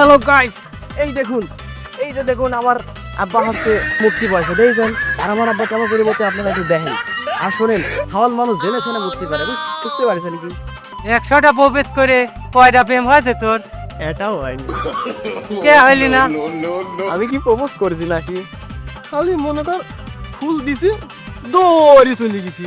Hello guys, এই দেখুন, এই যে দেখুন আমার আব্বা হচ্ছে মুক্তি পাইছে দেখছেন। আর আমার আব্বা কেমন করে বলতে আপনারা একটু দেখেন। আর শোনেন, সাওয়াল মানুষ জেনে শুনে মুক্তি পারে, বুঝতে পারছেন কি? 100টা প্রপোজ করে কয়টা প্রেম হয়েছে তোর? এটাও হয়নি। কে হইলি না? আমি কি প্রপোজ করেছি নাকি? খালি মনে কর ফুল দিছি, দৌড়ি চলে গেছি।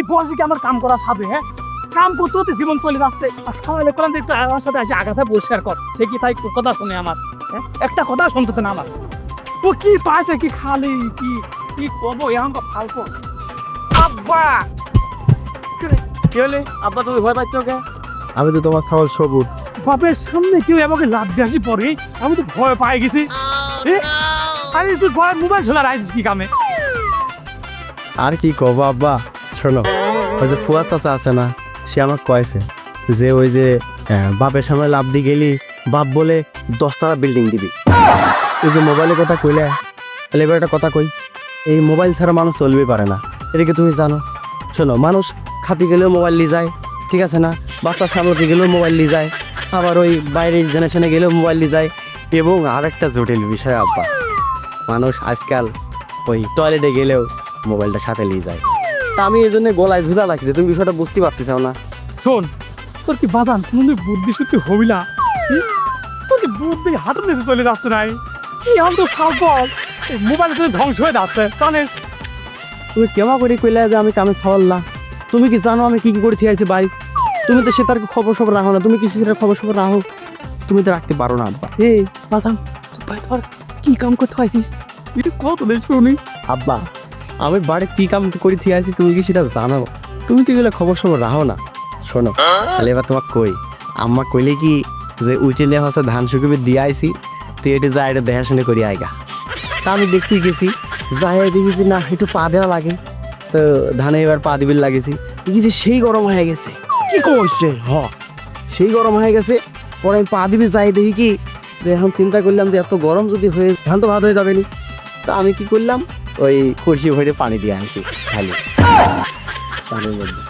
এই বয়সে কি আমার কাম করা সাথে? হ্যাঁ, কাম করতে হতে জীবন চলে যাচ্ছে। আসসালামু করলাম একটু আমার সাথে এসে আগাতে পরিষ্কার কর। সে কি তাই কথা শুনে আমার? হ্যাঁ, একটা কথা শুনতে না আমার। ও কি পাইছে কি খালি কি কি করবো এখন তো ফালকো। আব্বা কি হলে? আব্বা তুমি ভয় পাচ্ছ কে? আমি তো তোমার ছাগল সবুজ। বাপের সামনে কেউ আমাকে লাভ দিয়ে আসি পরে আমি তো ভয় পাই গেছি। আরে তুই ভয় মোবাইল চলা রাইছিস কি কামে? আর কি কব আব্বা, শোনো, ওই যে ফুয়া চাচা আছে না, সে আমাকে কয়েছে যে ওই যে বাপের সামনে লাভ দিয়ে গেলি বাপ বলে 10তলা বিল্ডিং দিবি। ওই যে মোবাইলের কথা কইলে, তাহলে এবার একটা কথা কই, এই মোবাইল ছাড়া মানুষ চলবে পারে না, এটাকে তুমি জানো। শোনো, মানুষ খাতি গেলেও মোবাইল নিয়ে যায়, ঠিক আছে না? বাচ্চার সামলাতে গেলেও মোবাইল নিয়ে যায়, আবার ওই বাইরের জেনারেশনে গেলেও মোবাইল নিয়ে যায়। এবং আরেকটা জটিল বিষয় আব্বা, মানুষ আজকাল ওই টয়লেটে গেলেও মোবাইলটা সাথে নিয়ে যায়। তা আমি এই জন্য গলায় ঝুলা লাগছে, তুমি বিষয়টা বুঝতে পারতেছাও না? শোন, তোর কি বাজান কোনো বুদ্ধি সত্যি হবি না? তোর কি বুদ্ধি হাতের নিচে চলে যাচ্ছে নাই? কি এখন তো সাবল মোবাইল চলে ধ্বংস হয়ে যাচ্ছে জানিস? তুমি কেমন করে কইলে যে আমি কামে ছাওয়াল্লা? তুমি কি জানো আমি কি কি করে থিয়েছি ভাই? তুমি তো সে তার খবর সবর রাখো না, তুমি কি সেটার খবর সবর রাখো? তুমি তো রাখতে পারো না আব্বা। এই বাজান, ভাই তোর কি কাম করতে হয়েছিস? এটা কত দেখ শুনি। আব্বা, আমি বাড়ি কি কাম করে থিয়েছি তুমি কি সেটা জানো? তুমি তো এগুলো খবর সবর রাখো না। শোনো, তাহলে এবার তোমাকে কই, আম্মা কইলে কি যে উঠে নিয়ে হচ্ছে ধান শুকিয়ে দিয়ে আইসি, তুই এটা যা, এটা দেখাশুনে করি আইগা। তা আমি দেখতে গেছি, যাই দেখেছি না একটু পা দেওয়া লাগে, তো ধানে এবার পা দিবির লাগেছি, দেখেছি সেই গরম হয়ে গেছে। কি কইছে? সেই গরম হয়ে গেছে। পরে আমি পা দিবি যাই দেখি কি যে এখন চিন্তা করলাম যে এত গরম যদি হয়ে ধান তো ভাত হয়ে যাবে নি। তা আমি কি করলাম, ওই খুরশি ভরে পানি দিয়ে আনছি খালি পানির মধ্যে।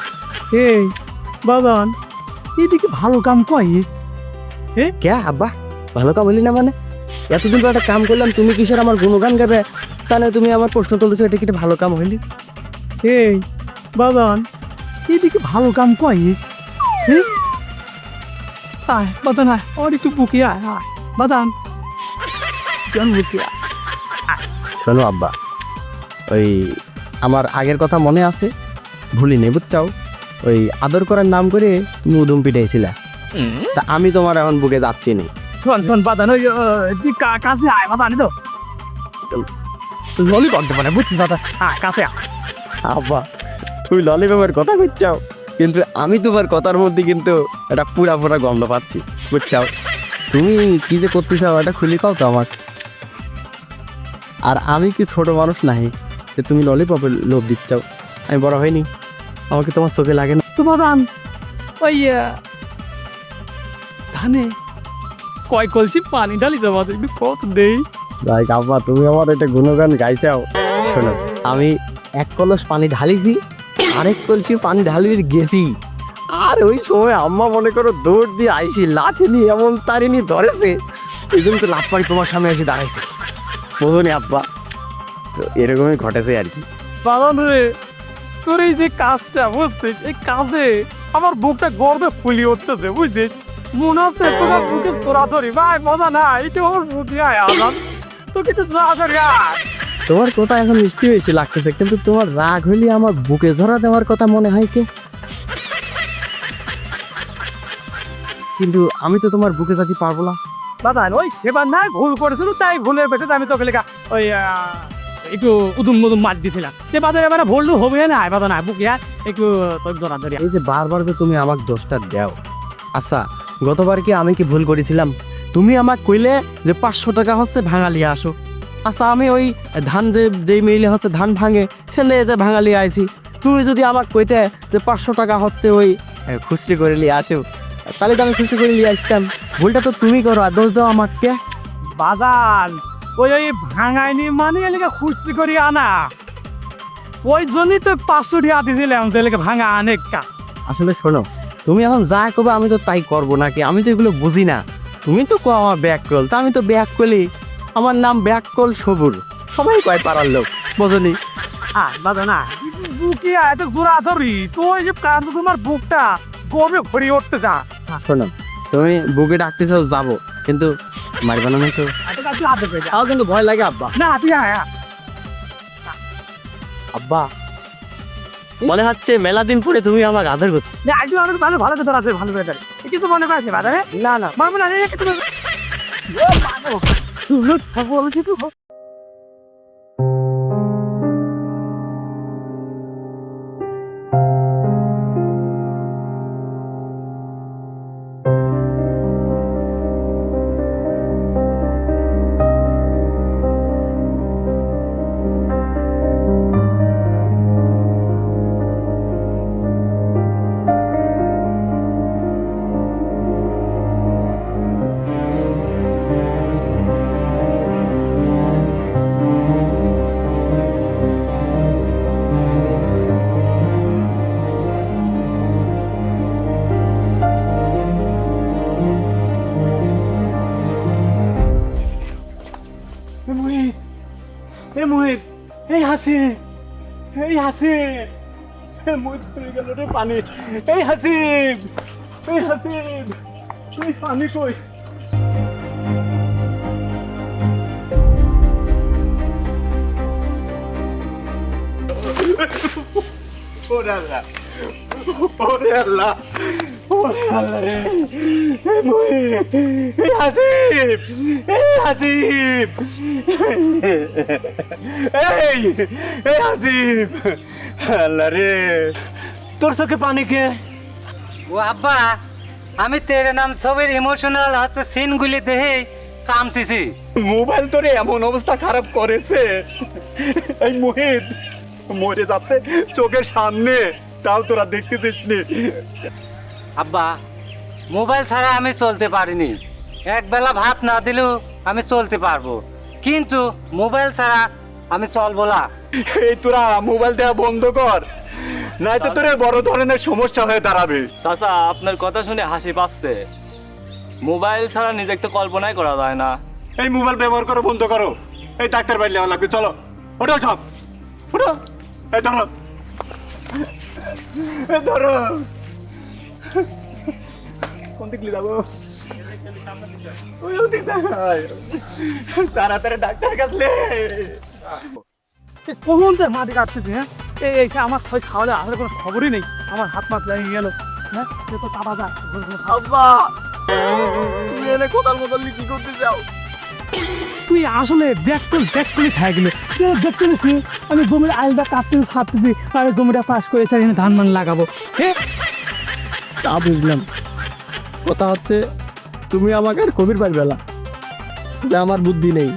এই বাজান, এদিকে ভালো কাম কয়। কে আব্বা, ভালো কাম হইলি না মানে? এতদিন পর একটা কাম করলাম, তুমি কিসের আমার গুণগান গাবে? তাহলে তুমি আমার প্রশ্ন তুলতেছো এটা কি একটা ভালো কাম হইলি? এই বাজান, এদিকে ভালো কাম কয়। আয় বাজান, আয় আর একটু বুকে আয়। আয় বাজান, কেন বুকে আয়? শোনো আব্বা, ওই আমার আগের কথা মনে আছে, ভুলি নেই বুঝছাও। ওই আদর করার নাম করে তুমি উদুম পিটাইছিলা, তা আমি তোমার এখন বুকে যাচ্ছি নি। শোন শোন বাজান, ওই তুই কাছে আয় বাজান, তো ললিপপ দেবো না বুঝছিস বাজান? হ্যাঁ কাছে আয়। আব্বা, তুই ললিপপের কথা বুঝছাও, কিন্তু আমি তোমার কথার মধ্যে কিন্তু একটা পুরা পুরা গন্ধ পাচ্ছি বুঝছাও। তুমি কি যে করতে চাও এটা খুলি কাও তো আমার। আর আমি কি ছোট মানুষ নাহি যে তুমি ললিপপের লোভ দিচ্ছাও? আমি বড় হয়নি, আমাকে তোমার চোখে লাগে না? তো বাজান, ওই ধানে কয় কলসি পানি ঢালি যাবো, একটু কত দেই। ভাই আব্বা, তুমি আমার একটা গুণগান গাইছাও। শোনো, আমি এক কলস পানি ঢালিছি, আরেক কলসি পানি ঢালিয়ে গেছি, আর ওই সময় আম্মা মনে করো দৌড় দিয়ে আইসি, লাঠি নিয়ে এমন তারিনি ধরেছে, এই জন্য তো লাভ পাই তোমার সামনে এসে দাঁড়াইছে। বোঝনি আব্বা? তো এরকমই ঘটেছে আর কি। বাজান রে, তোর এই যে কাজটা বুঝছিস, এই কাজে আমার বুকটা গর্বে ফুলি উঠতেছে বুঝছিস? মনে হচ্ছে তোমার বুকে চোরাচরি। ভাই মজা না, একটু আমার বুকে আয় আজান, তো কিছু চোরাচরি আয়। তোমার কথা এখন মিষ্টি হয়েছে লাগতেছে, কিন্তু তোমার রাগ হইলে আমার বুকে ঝরা দেওয়ার কথা মনে হয় কে? কিন্তু আমি তো তোমার বুকে যেতে পারবো না। বাজান ওই সেবার না ভুল করেছিল, তাই ভুলের পেছনে আমি তোকে লেখা ওই একটু উদুম মদুম মার দিয়েছিলাম। সে বাজারে এবার ভুল হবে না, বাজান আয় বুকে আয়, একটু তোর ধরাধরি। এই যে বারবার যে তুমি আমাকে দোষটা দাও। আচ্ছা, গতবার কি আমি কি ভুল করেছিলাম? তুমি আমাকে কইলে যে 500 টাকা হচ্ছে ভাঙালিয়ে আসো। আচ্ছা, আমি ওই ধান যেই মিলে হচ্ছে ধান ভাঙে ছেলে যে ভাঙালিয়ে আইছি, তুই যদি আমাকে কইতে যে 500 টাকা হচ্ছে ওই খুচরি করে নিয়ে আসো, তাহলে তো আমি খুশি করে নিয়ে আসতাম। ভুলটা তো তুমি করো, আর দোষ দাও আমাকে। বাজার ওই ভাঙাইনি মানে এলাকা খুশি করি আনা, ওই জন্যই তো 500 টাকা দিয়েছিলাম যে এলাকা ভাঙা অনেকটা। আসলে শোনো, তুমি এখন যা করবে আমি তো তাই করবো নাকি? আমি তো এগুলো বুঝি না। তুমি তো কো আমার ব্যাক কল, তা আমি তো ব্যাক কলি। আমার নাম ব্যাক কল সবুর, সবাই কয় পাড়ার লোক, বোঝনি? বাজা না বুকে এত জোড়া ধরি তো ওই যে কাজ তোমার বুকটা গর্বে ভরে উঠতে যা। শোনো, তুমি বুকে ডাকতে চাও যাবো, কিন্তু মারবা না তো? তাও কিন্তু ভয় লাগে আব্বা। না তুই আয়। আব্বা, মনে হচ্ছে মেলা দিন পরে তুমি আমাকে আদর করছো। না একটু অনেক ভালো ভালো কথা আছে, ভালো কথা কিছু মনে করিস বাজার। না না, মারবো না কিছু বলছি তো। মোহিত, এই হাসি, এই হাসি, মোহিত পড়ে গেল রে পানি। এই হাসিব, এই হাসিব, এই পানি কই? ওরে আল্লাহ, ওরে আল্লাহ, ওরে আল্লাহ রে! এই মোহিত, এই হাসিব, এই হাসিব, এই হাসিব! আল্লাহ রে, তোর চোখে পানি কে? ও আব্বা, আমি তেরে নাম ছবির ইমোশনাল হচ্ছে সিনগুলি দেখে কামতেছি। মোবাইল তোরে এমন অবস্থা খারাপ করেছে, এই মোহিত মরে যাচ্ছে চোখের সামনে, তাও তোরা দেখতেছিস নি। আব্বা, মোবাইল ছাড়া আমি চলতে পারিনি। একবেলা ভাত না দিলেও আমি চলতে পারবো, কিন্তু মোবাইল ছাড়া আমি চলবো না। এই তোরা মোবাইল দেওয়া বন্ধ কর, নয়তো তোরে বড় ধরনের সমস্যা হয়ে দাঁড়াবে। চাচা, আপনার কথা শুনে হাসি পাচ্ছে। মোবাইল ছাড়া নিজেকে তো কল্পনাই করা যায় না। এই মোবাইল ব্যবহার করো বন্ধ করো। এই ডাক্তার বাইরে নেওয়া লাগবে, চলো ওঠো সব, ওঠো। এই ধরো, এই ধরো। কোন দিকে যাবো? ওই ওদিকে যাই। তাড়াতাড়ি ডাক্তার কাছে। কখন তো মাটি কাটতেছে। হ্যাঁ এই এসে আমার ছয় খাওয়ালে আসলে কোনো খবরই নেই, আমার হাত মাত লাগিয়ে গেল। হ্যাঁ তো কাটা যা। আব্বা, তুমি এনে কোদাল মোদাল কি করতে যাও? তুই আসলে ব্যাক করে থাকে গেলে দেখতে নিস, আমি জমির আলটা কাটতেছি ছাড়তেছি, আর জমিটা চাষ করেছে এখানে ধান মান লাগাবো। হ্যাঁ তা বুঝলাম, কথা হচ্ছে তুমি আমাকে আর কবির পারবে না যে আমার বুদ্ধি নেই।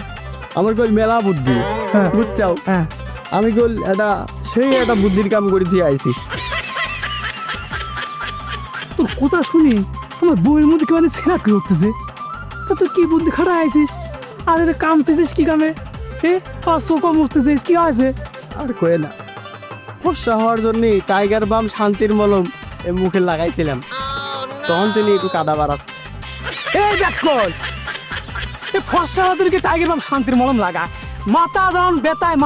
আমার কই মেলা বুদ্ধি, হ্যাঁ। বুঝছাও? হ্যাঁ আমি কল সেই একটা বুদ্ধির কাম করে দিয়ে আইছি। তোর কথা শুনি আমার বইয়ের মধ্যে কেমন ছেঁড়া করে উঠতেছে। তা তুই কি বুদ্ধি খাটা আইছিস? আর এটা কামতেছিস কি কামে? আর চোখা মুছতেছিস কি আছে? আর কয়ে না, ফর্সা হওয়ার জন্য টাইগার বাম শান্তির মলম মুখে লাগাইছিলাম, তখন তিনি একটু কাদা বাড়াচ্ছে। এই দেখ কল, এই ফর্সা হাতুরকে টাইগার বাম শান্তির মলম লাগা, মাথা যখন বেতায়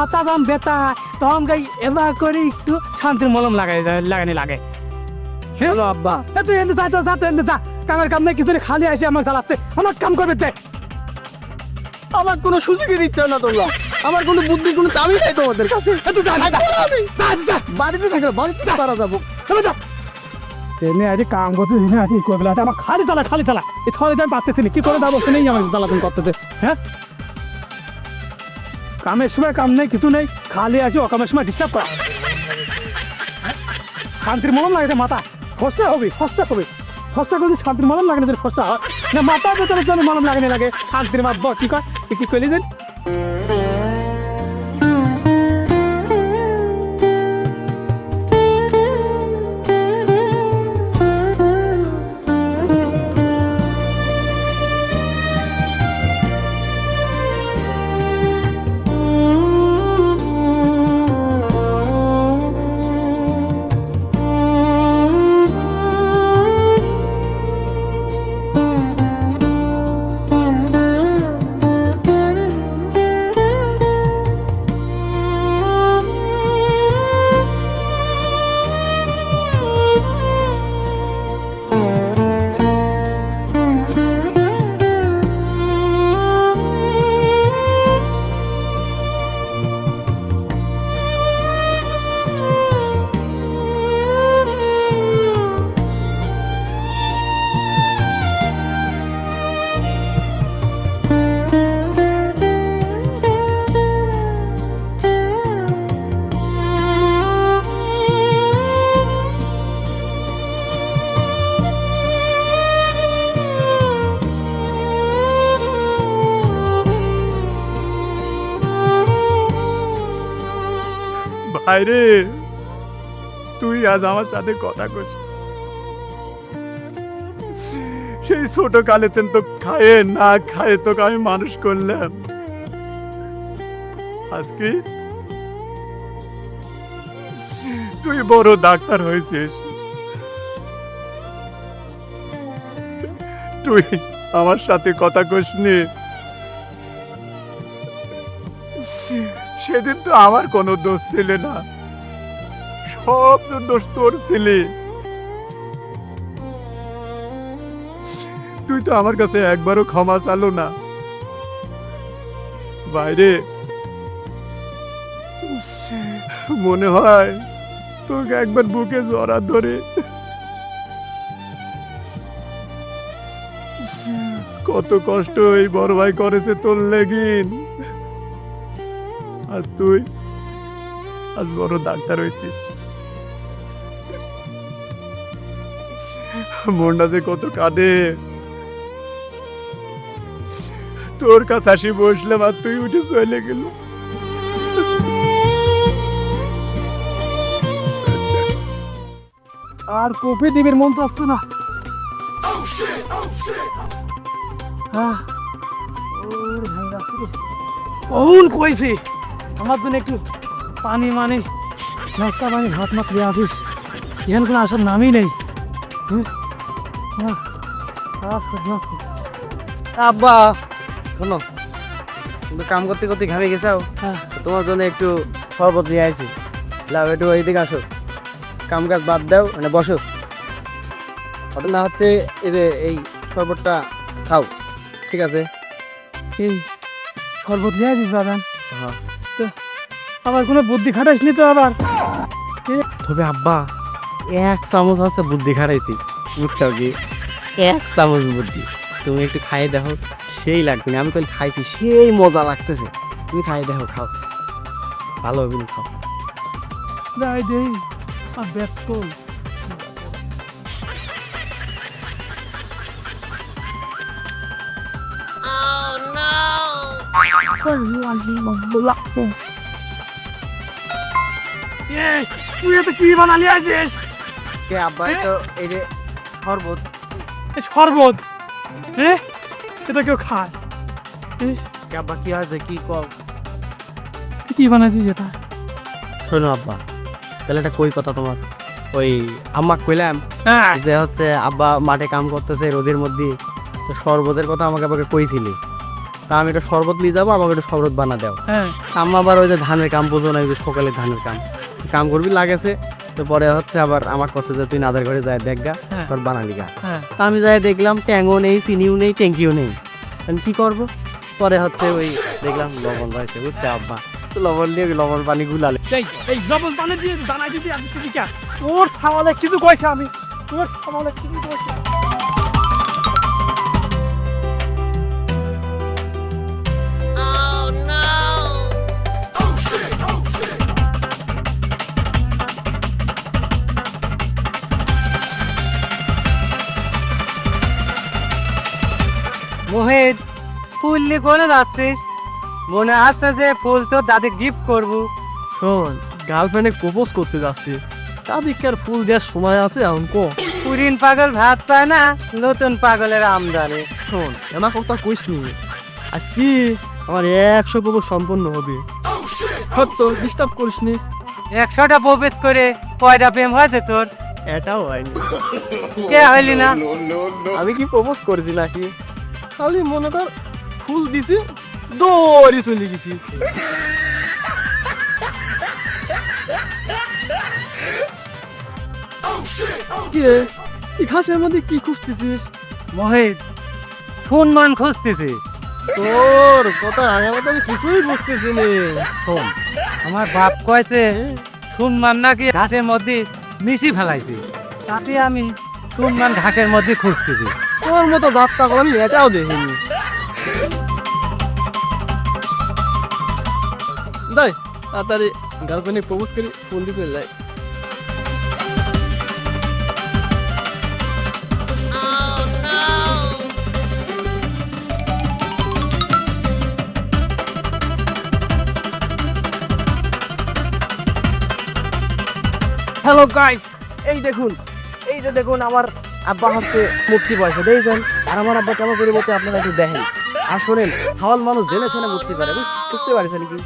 তখন গাই এবার করে একটু শান্তির মলম লাগানি লাগে। চলো আব্বা, তুই এনে যা তুই এনে যা, কামের কাম নেই কিছু নেই, খালি আসে আমাকে জ্বালাচ্ছে, আমার কাম করবে দেখ। আমার কোনো সুযোগই দিচ্ছে না তোমরা, আমার কোনো বুদ্ধি কোনো দামই নাই তোমাদের কাছে। বাড়িতে থাকলে বাড়িতে পারা যাবো। এনে আজ কাম করতে এনে আজ করবে আমার খালি চালা এই ছয় আমি পারতেছি না, কি করে দেবো নেই আমার জ্বালাতন করতেছে। হ্যাঁ কামের সময় কাম নেই কিছু নেই, খালি আছে অকামের সময় ডিস্টার্ব করা। শান্তির মলম লাগে মাথা ফসা হবে, ফসা করলে শান্তির মলম লাগে না, ফসা হয় না মাথা বেতনের জন্য মলম লাগানি লাগে। শান্তির মা কি কয় কি কইলি যেন আরে তুই আজ আমার সাথে কথা কস, সেই ছোট কালে তেন তো খায়ে না খায়ে তোকে আমি মানুষ করলাম, আজকে তুই বড় ডাক্তার হয়েছিস, তুই আমার সাথে কথা কসনি। সেদিন তো আমার কোনো দোষ ছিল না, সব দোষ তোর ছিলি। তুই তো আমার কাছে একবারও ক্ষমা চালো না। বাইরে মনে হয় তোকে একবার বুকে জড়া ধরে কত কষ্ট এই বড় ভাই করেছে তোর লেগিন, আর তুই আজ বড় ডাক্তার হয়েছিস। মনটা যে কত কাঁদে, তোর কাছে আসি বসলাম আর তুই উঠে চলে গেল। আর কপি দিবির মন তো আসছে না। কখন কইছি আমার জন্য একটু পানি মানে নাস্তা পানি ভাত মাত দিয়ে আসিস, এখানে কোনো আসার নামই নেই। আব্বা শোনো, তুমি কাম করতে করতে ঘামে গেছাও, তো তোমার জন্য একটু শরবত নিয়ে আসি। লাভ একটু এইদিকে আসো, কাম কাজ বাদ দাও, মানে বসো। ওটা না হচ্ছে এই যে এই শরবতটা খাও, ঠিক আছে? এই শরবত লিয়ে আসিস বাগান, হ্যাঁ। আবার কোনো বুদ্ধি খাটাইসনি তো আবার? তবে আব্বা 1 চামচ আছে বুদ্ধি খারাইছি, বুঝছো কি? 1 চামচ বুদ্ধি, তুমি একটু খাইয়ে দেখো, সেই লাগবে না। আমি তো খাইছি, সেই মজা লাগতেছে। তুমি খাইয়ে দেখো, খাও, ভালো হবে না, খাও। যাই দেই আর ব্যাক কল তুই এত কি বানালি আছিস? কে আব্বা? এই তো এই যে শরবত। শরবত? হ্যাঁ, এটা কেউ খায়? কে আব্বা কি হয়েছে, কি কও? তুই কি বানাইছিস এটা? শোনো আব্বা, তাহলে এটা কই কথা তোমার, ওই আম্মা কইলাম হ্যাঁ যে হচ্ছে আব্বা মাঠে কাম করতেছে রোদের মধ্যে, তো শরবতের কথা আমাকে আবার কইছিলি, তা আমি একটা শরবত নিয়ে যাবো, আমাকে একটা শরবত বানা দাও। হ্যাঁ আম্মা আবার ওই যে ধানের কাম বোঝো না, ওই যে সকালে ধানের কাম করবি লাগেছে, তো পরে হচ্ছে আবার আমার কাছে যে তুই নাদের ঘরে যায় দেখ গা, হ্যাঁ। তোর বানালি গা। হ্যাঁ তা আমি যাই দেখলাম ট্যাংও নেই, চিনিও নেই, ট্যাঙ্কিও নেই, আমি কি করবো? পরে হচ্ছে ওই দেখলাম লবণ রয়েছে, বুঝছে আব্বা, তো লবণ নিয়ে লবণ পানি গুলালে। এই লবণ পানি দিয়ে দানাই দিতে আসিস তুই কে? তোর সামালে কিছু কইছে আমি, তোর সামালে কিছু কইছে। মোহিত, ফুল নিয়ে কোনে যাচ্ছিস? মনে আছে যে ফুল তো দাদি গিফট করবো। শোন, গার্লফ্রেন্ডে প্রপোজ করতে যাচ্ছি, তাদেরকে আর ফুল দেওয়ার সময় আছে এখন কো? পুরিন পাগল ভাত পায় না, নতুন পাগলের আমদানি। শোন, এমন কথা কইস নি, আজ কি আমার 100 প্রপোজ সম্পন্ন হবে, সত্য ডিস্টার্ব করিস নি। 100টা প্রপোজ করে কয়টা প্রেম হয়েছে তোর? এটাও হয়নি, কে হইলি না? আমি কি প্রপোজ করেছি নাকি? খালি মনে কর ফুল দিছি, দৌড়ি চলে গেছি। কি রে, কি ঘাসের মধ্যে কি খুঁজতেছিস? মোহিত, সম্মান খুঁজতেছি। তোর কথা আগে মতো আমি কিছুই বুঝতেছি নি। শোন, আমার বাপ কয়েছে সম্মান নাকি ঘাসের মধ্যে মিশি ফেলাইছি, তাতে আমি সম্মান ঘাসের মধ্যে খুঁজতেছি। তোর মতো যাত্রা করলাম এটাও দেখিনি। যাই তাড়াতাড়ি গার্লফ্রেন্ডে প্রপোজ করি, ফোন দিয়ে চলে যাই। হ্যালো গাইস, এই দেখুন, এই যে দেখুন আমার আব্বা হচ্ছে মুক্তি পাইছে দেখছেন। আর আমার আব্বা কেমন করে বলতে আপনারা একটু দেখেন। আর শোনেন, সাওয়াল মানুষ জেনে শুনে মুক্তি পারে, বুঝতে পারছেন কি?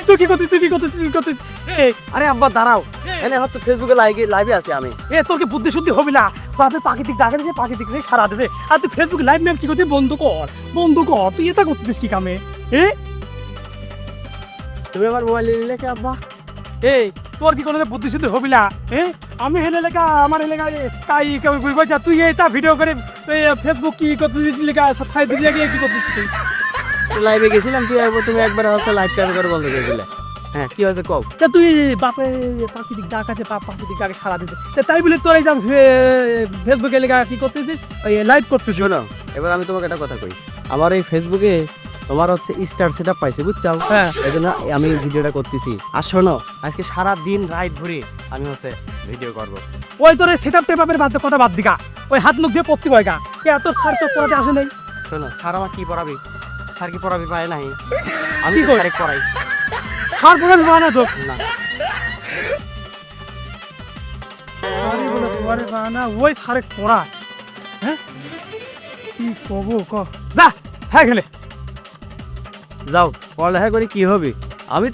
তুই কি করছিস, তুই কি করছিস, তুই কি করছিস? আরে আব্বা দাঁড়াও, এনে হচ্ছে ফেসবুকে লাইভে আছি আমি। তোর কি বুদ্ধি শুদ্ধি হবি না? বাপে প্রাকৃতিক ডাকে দিয়েছে, প্রাকৃতিক সারা দিয়েছে, আর তুই ফেসবুক লাইভ ম্যাম কি করছিস? বন্ধ কর, বন্ধ কর, তুই এটা করতেছিস কি কামে? তুমি আমার মোবাইল নিলে কি আব্বা? এই তোর কি কোনো বুদ্ধি শুদ্ধি হবি না? আমি হেলে লেখা, আমার লেখা তাই কেউ বুঝবো, তুই এটা ভিডিও করে ফেসবুক কি করতেছিস লেখা সাবস্ক্রাইব দিয়ে কি করতেছিস তুই? লাইভে গেছিলাম, তুমি একবার হচ্ছে লাইভ টাইম করে বন্ধ করে দিলে। হ্যাঁ কি হয়েছে কও? তা তুই বাপে প্রাকৃতিক ডাক আছে, প্রাকৃতিক ডাকে সারা দিতে, তাই বলে তোর এই ফেসবুকে লেখা কি করতেছিস, ওই লাইভ করতেছিস? শোনো, এবার আমি তোমাকে একটা কথা কই। আমার এই ফেসবুকে তোমার হচ্ছে স্টার সেটআপ পাইছে, বুঝছাও? হ্যাঁ। এই জন্য আমি ভিডিওটা করতেছি। আর শোনো, আজকে সারা দিন রাত ভরে আমি হচ্ছে ভিডিও করব। ওই তোর সেটআপ টেপাপের বাদ কথা বাদ দিকা, ওই হাত মুখ দিয়ে পড়তে হয় গা, এত সার তো পড়াতে আসে নাই। শোনো, স্যার আমার কি পড়াবি? স্যার কি পড়াবি পায় নাই? আমি কি তো কর? স্যারে পড়াই সার পড়াতে পারে না তো? না। আরে বলে পড়ে না, ওই সারে পড়া। হ্যাঁ কি কবো ক, যা হ্যাঁ গেলে যাও, পড়ালেখা করে কি হবে? আমারই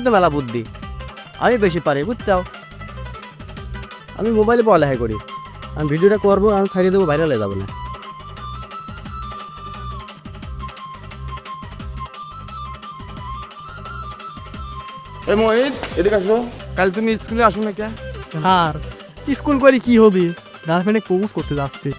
তো মেলা বুদ্ধি, আমি বেশি পারি, বুঝছাও? আমি মোবাইলে পড়ালেখা করি, আমি ভিডিওটা করবো, আমি ছাড়িয়ে দেবো, ভাইরাল হয়ে যাবো না। এ মোহিত, এদিকে আসো। কাল তুমি স্কুলে আসো না কে? স্যার স্কুল করে কি হবে? গার্লফ্রেন্ডে প্রপোজ করতে যাচ্ছে।